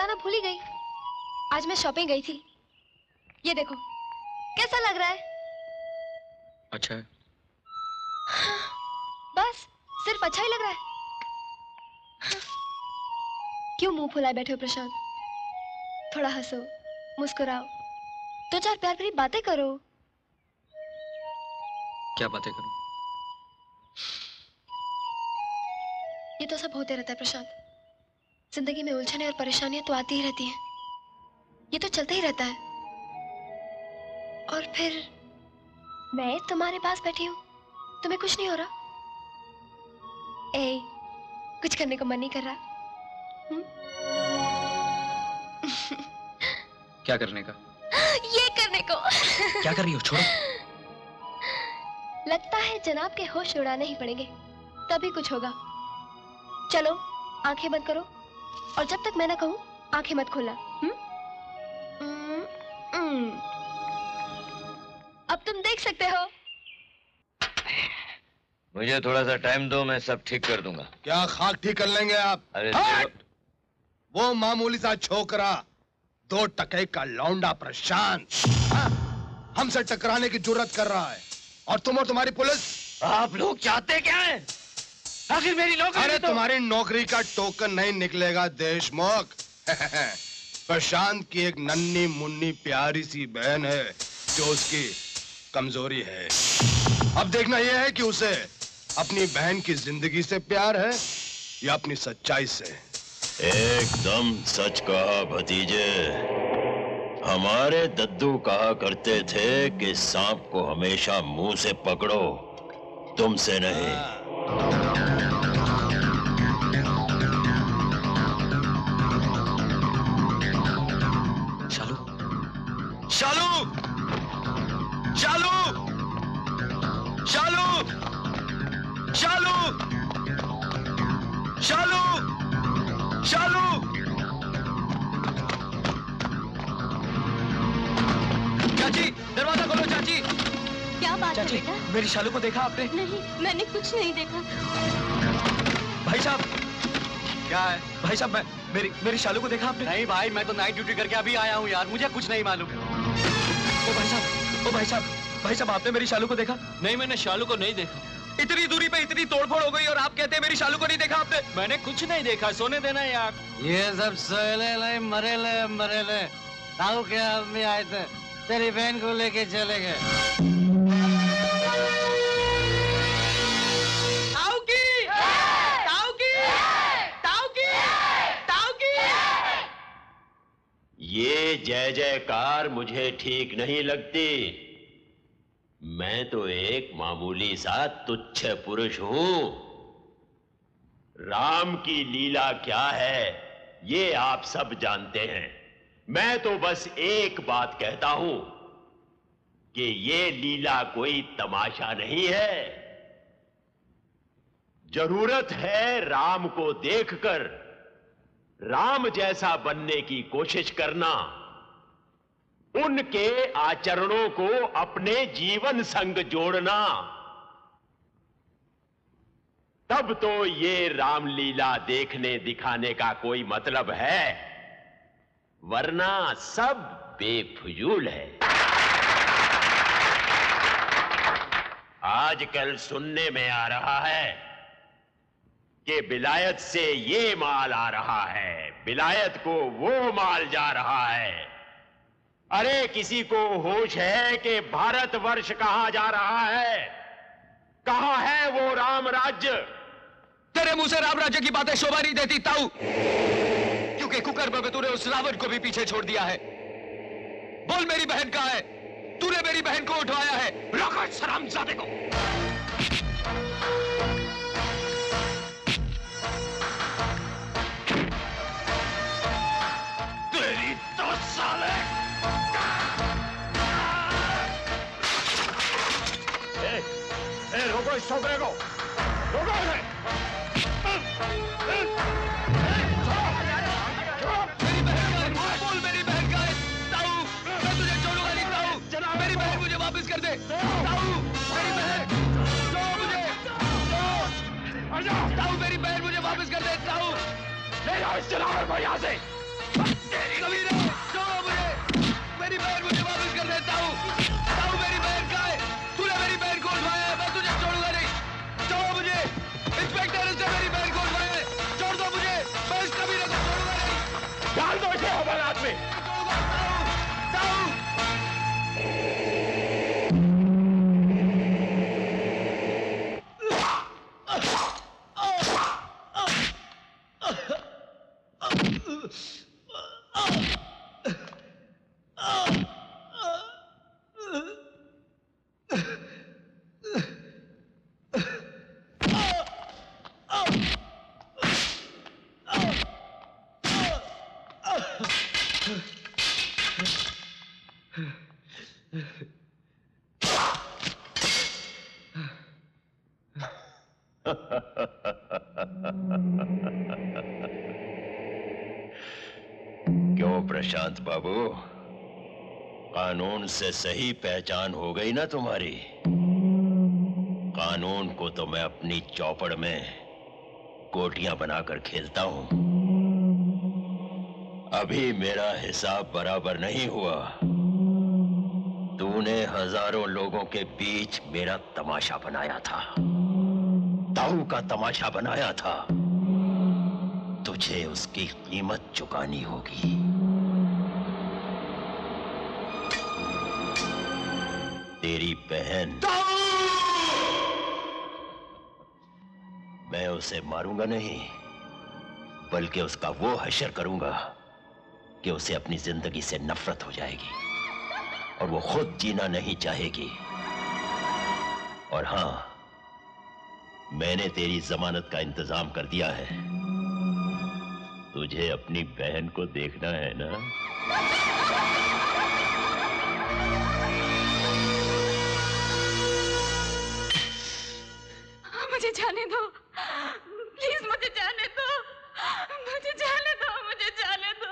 बताना भूल ही गई। आज मैं शॉपिंग गई थी। ये देखो, कैसा लग रहा है? अच्छा है। बस सिर्फ अच्छा ही लग रहा है। क्यों मुंह फुलाए बैठे हो प्रशांत? थोड़ा हंसो, मुस्कुराओ, दो चार प्यार भरी बातें करो। क्या बातें करूं? ये तो सब होते रहता है प्रशांत। जिंदगी में उलझने और परेशानियां तो आती ही रहती हैं। ये तो चलता ही रहता है। और फिर मैं तुम्हारे पास बैठी हूं, तुम्हें कुछ नहीं हो रहा? ए, कुछ करने को मन नहीं कर रहा? क्या करने का? ये करने को। क्या कर रही हो? छोड़ो। लगता है जनाब के होश उड़ाने ही पड़ेंगे, तभी कुछ होगा। चलो आंखें बंद करो और जब तक मैं ना कहूं आंखें मत खोलना। अब तुम देख सकते हो। मुझे थोड़ा सा टाइम दो, मैं सब ठीक कर दूंगा। क्या खाक ठीक कर लेंगे आप? अरे वो मामूली सा छोकरा, 2 टके का लौंडा प्रशांत हमसे टकराने की जुर्रत कर रहा है, और तुम और तुम्हारी पुलिस। आप लोग चाहते क्या हैं? आखिर मेरी नौकरी। अरे तुम्हारी नौकरी का टोकन नहीं निकलेगा देशमुख। प्रशांत की एक नन्ही मुन्नी प्यारी सी बहन है जो उसकी कमजोरी है। अब देखना यह है कि उसे अपनी बहन की जिंदगी से प्यार है या अपनी सच्चाई से। एकदम सच कहा भतीजे। हमारे दद्दू कहा करते थे कि सांप को हमेशा मुंह से पकड़ो, तुमसे नहीं। शालू, शालू, शालू, शालू, शालू, शालू, शालू। चाची, दरवाजा खोलो चाची। क्या बात है चाची, बेटा? मेरी शालू को देखा आपने? नहीं, मैंने कुछ नहीं देखा। भाई साहब, क्या है? भाई साहब, मेरी शालू को देखा आपने? नहीं भाई, मैं तो नाइट ड्यूटी करके अभी आया हूँ यार, मुझे कुछ नहीं मालूम। ओ भाई साहब, ओ भाई साहब, भाई साहब, आपने मेरी शालू को देखा? नहीं, मैंने शालू को नहीं देखा। इतनी दूरी पे इतनी तोड़फोड़ हो गई और आप कहते हैं मेरी शालू को नहीं देखा आपने? मैंने कुछ नहीं देखा, सोने देना यार। ये सब सोले मरेले ताऊ के आदमी आए थे, तेरी बहन को लेके चले गए। ये जय जयकार मुझे ठीक नहीं लगती। मैं तो एक मामूली सा तुच्छ पुरुष हूं। राम की लीला क्या है ये आप सब जानते हैं। मैं तो बस एक बात कहता हूं कि ये लीला कोई तमाशा नहीं है। जरूरत है राम को देखकर राम जैसा बनने की कोशिश करना, उनके आचरणों को अपने जीवन संग जोड़ना। तब तो ये रामलीला देखने दिखाने का कोई मतलब है, वरना सब बेफिजूल है। आजकल सुनने में आ रहा है कि विलायत से ये माल आ रहा है, विलायत को वो माल जा रहा है। अरे किसी को होश है कि भारतवर्ष कहां जा रहा है? कहां है वो राम राज्य? तेरे मुंह से राम राज्य की बातें शोभा नहीं देती ताऊ, क्योंकि कुकर्म में तूने उस रावण को भी पीछे छोड़ दिया है। बोल मेरी बहन कहां है? तूने मेरी बहन को उठवाया है। रोको इस हरामजादे को। तेरी तो साले। रोको इस छोकरे को, रोको इसे। मेरी बहन का है, बोल मेरी बहन का है। ताऊ, मैं तुझे छोड़ूंगा नहीं ताऊ। मेरी बहन मुझे वापस कर दे ताऊ। मेरी बहन ताऊ, मेरी बहन मुझे वापस कर दे ताऊ। ले जाओ इस जनावर को यहाँ से। क्यों प्रशांत बाबू, कानून से सही पहचान हो गई ना तुम्हारी? कानून को तो मैं अपनी चौपड़ में गोटियां बनाकर खेलता हूं। अभी मेरा हिसाब बराबर नहीं हुआ। तूने हजारों लोगों के बीच मेरा तमाशा बनाया था, ताऊ का तमाशा बनाया था। तुझे उसकी कीमत चुकानी होगी। तेरी बहन, मैं उसे मारूंगा नहीं, बल्कि उसका वो हश्र करूंगा कि उसे अपनी जिंदगी से नफरत हो जाएगी और वो खुद जीना नहीं चाहेगी। और हां, मैंने तेरी जमानत का इंतजाम कर दिया है। तुझे अपनी बहन को देखना है ना? मुझे जाने दो, प्लीज मुझे जाने दो, मुझे जाने दो, मुझे जाने दो।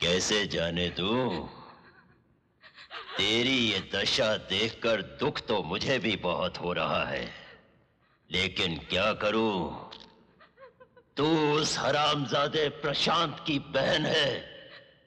कैसे जाने दूं? तेरी ये दशा देखकर दुख तो मुझे भी बहुत हो रहा है, लेकिन क्या करूं? तू उस हरामजादे प्रशांत की बहन है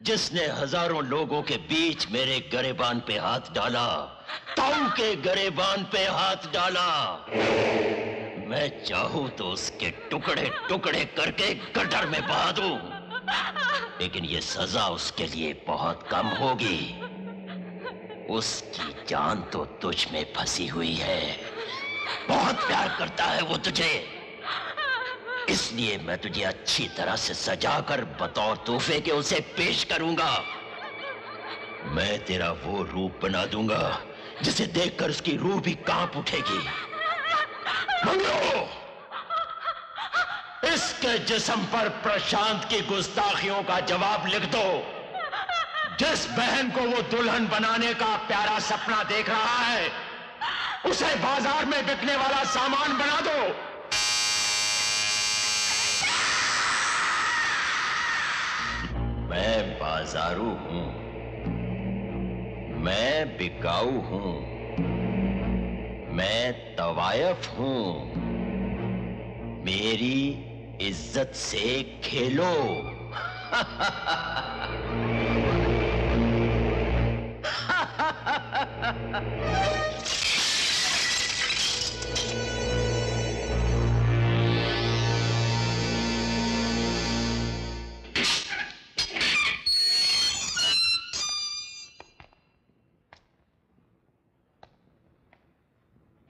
जिसने हजारों लोगों के बीच मेरे गरेबान पे हाथ डाला, ताऊ के गरेबान पे हाथ डाला। मैं चाहूं तो उसके टुकड़े टुकड़े करके गटर में बहा दूं, लेकिन ये सजा उसके लिए बहुत कम होगी। उसकी जान तो तुझ में फंसी हुई है। बहुत प्यार करता है वो तुझे, इसलिए मैं तुझे अच्छी तरह से सजाकर बतौर तोहफे के उसे पेश करूंगा। मैं तेरा वो रूप बना दूंगा जिसे देखकर उसकी रूह भी कांप उठेगी। मंगलो, इसके जिस्म पर प्रशांत की गुस्ताखियों का जवाब लिख दो। जिस बहन को वो दुल्हन बनाने का प्यारा सपना देख रहा है, उसे बाजार में बिकने वाला सामान बना दो। मैं बाजारू हूं, मैं बिकाऊ हूं, मैं तवायफ हूं। मेरी इज्जत से खेलो।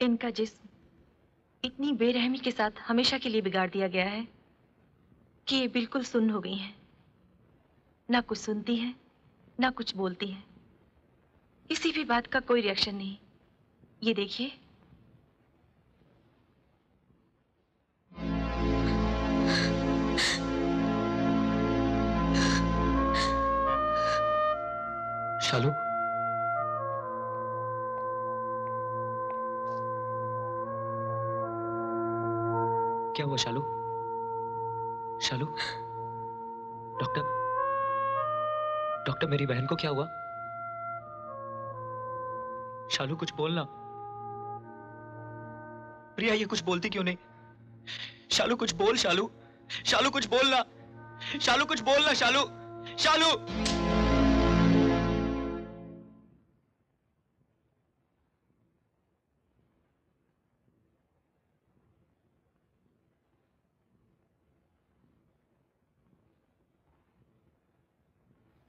इनका जिस्म इतनी बेरहमी के साथ हमेशा के लिए बिगाड़ दिया गया है कि ये बिल्कुल सुन्न हो गई हैं। ना कुछ सुनती हैं, ना कुछ बोलती हैं। किसी भी बात का कोई रिएक्शन नहीं। ये देखिए। शालू, क्या हुआ शालू? शालू, डॉक्टर, डॉक्टर, मेरी बहन को क्या हुआ? शालू, कुछ बोलना। प्रिया, ये कुछ बोलती क्यों नहीं? शालू, कुछ बोल। शालू, शालू, कुछ बोलना। शालू, कुछ बोलना। शालू, शालू।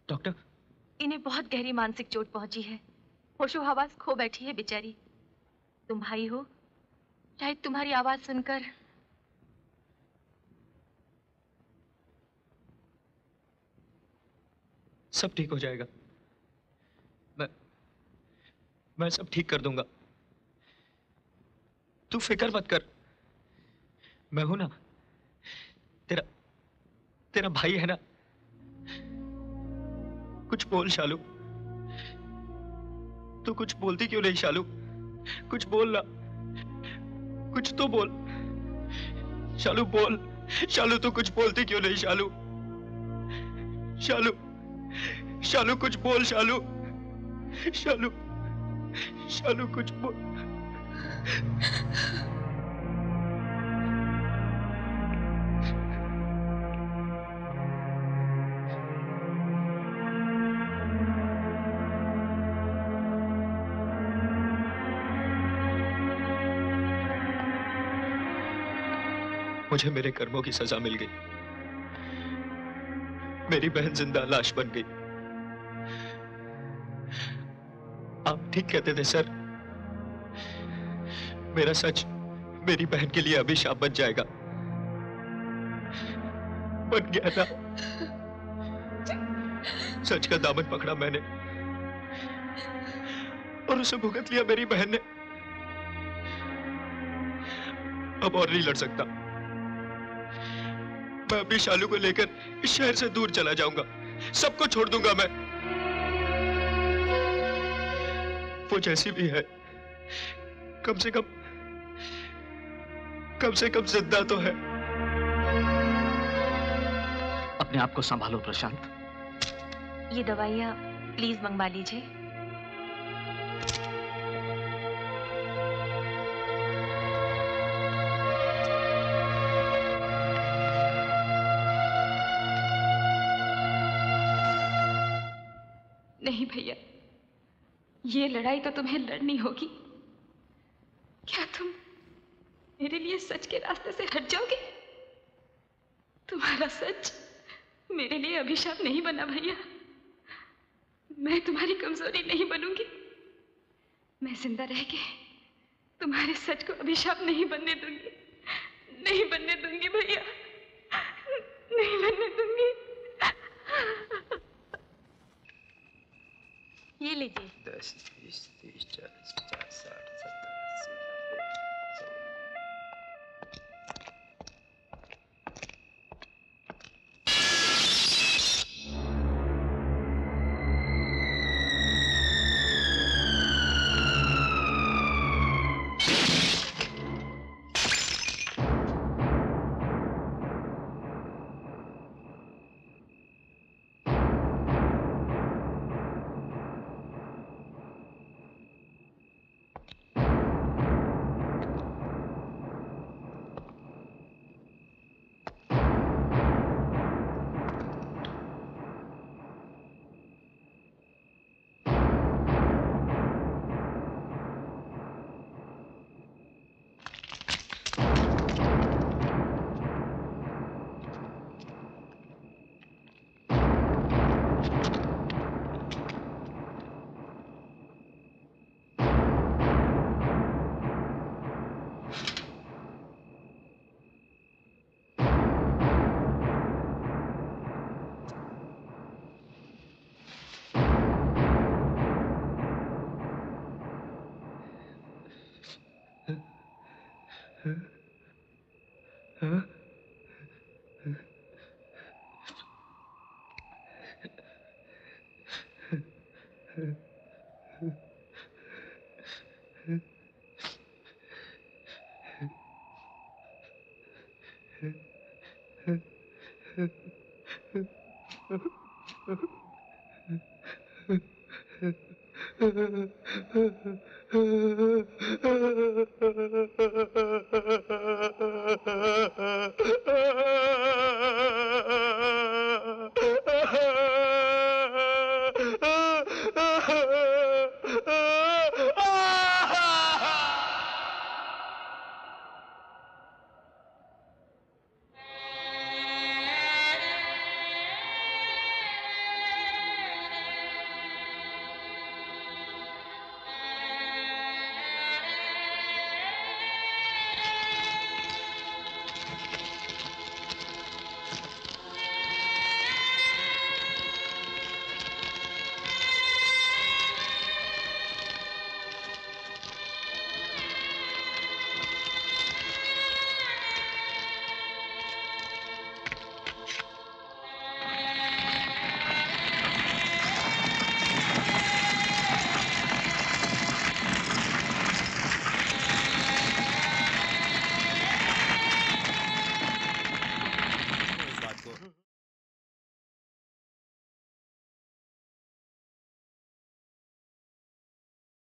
डॉक्टर, इन्हें बहुत गहरी मानसिक चोट पहुंची है। होशो हवास खो बैठी है बेचारी। तुम भाई हो, शायद तुम्हारी आवाज सुनकर। सब ठीक हो जाएगा। मैं सब ठीक कर दूंगा। तू फिक्र मत कर। मैं हूं ना, तेरा भाई है ना। कुछ बोल शालू। तू कुछ बोलती क्यों नहीं शालू? कुछ बोल ना, कुछ तो बोल। शालू बोल, शालू तू कुछ बोलती क्यों नहीं शालू? शालू, शालू कुछ बोल शालू, शालू, शालू कुछ बोल। मुझे मेरे कर्मों की सजा मिल गई। मेरी बहन जिंदा लाश बन गई। आप ठीक कहते थे सर, मेरा सच मेरी बहन के लिए अभिशाप बन जाएगा। बन गया ना। सच का दामन पकड़ा मैंने और उसे भुगत लिया मेरी बहन ने। अब और नहीं लड़ सकता। मैं अपनी शालू को लेकर इस शहर से दूर चला जाऊंगा। सबको छोड़ दूंगा मैं। वो जैसी भी है, कम से कम जिंदा तो है। अपने आप को संभालो प्रशांत। ये दवाइयाँ प्लीज मंगवा लीजिए। नहीं भैया, ये लड़ाई तो तुम्हें लड़नी होगी। क्या तुम मेरे लिए सच के रास्ते से हट जाओगे? तुम्हारा सच मेरे लिए अभिशाप नहीं बना भैया। मैं तुम्हारी कमजोरी नहीं बनूंगी। मैं जिंदा रह के तुम्हारे सच को अभिशाप नहीं बनने दूंगी। नहीं बनने दूंगी भैया, नहीं बनने दूंगी। ये लीजिए। 10, 20, 30, 40, 50, 60, 70, 80, 70।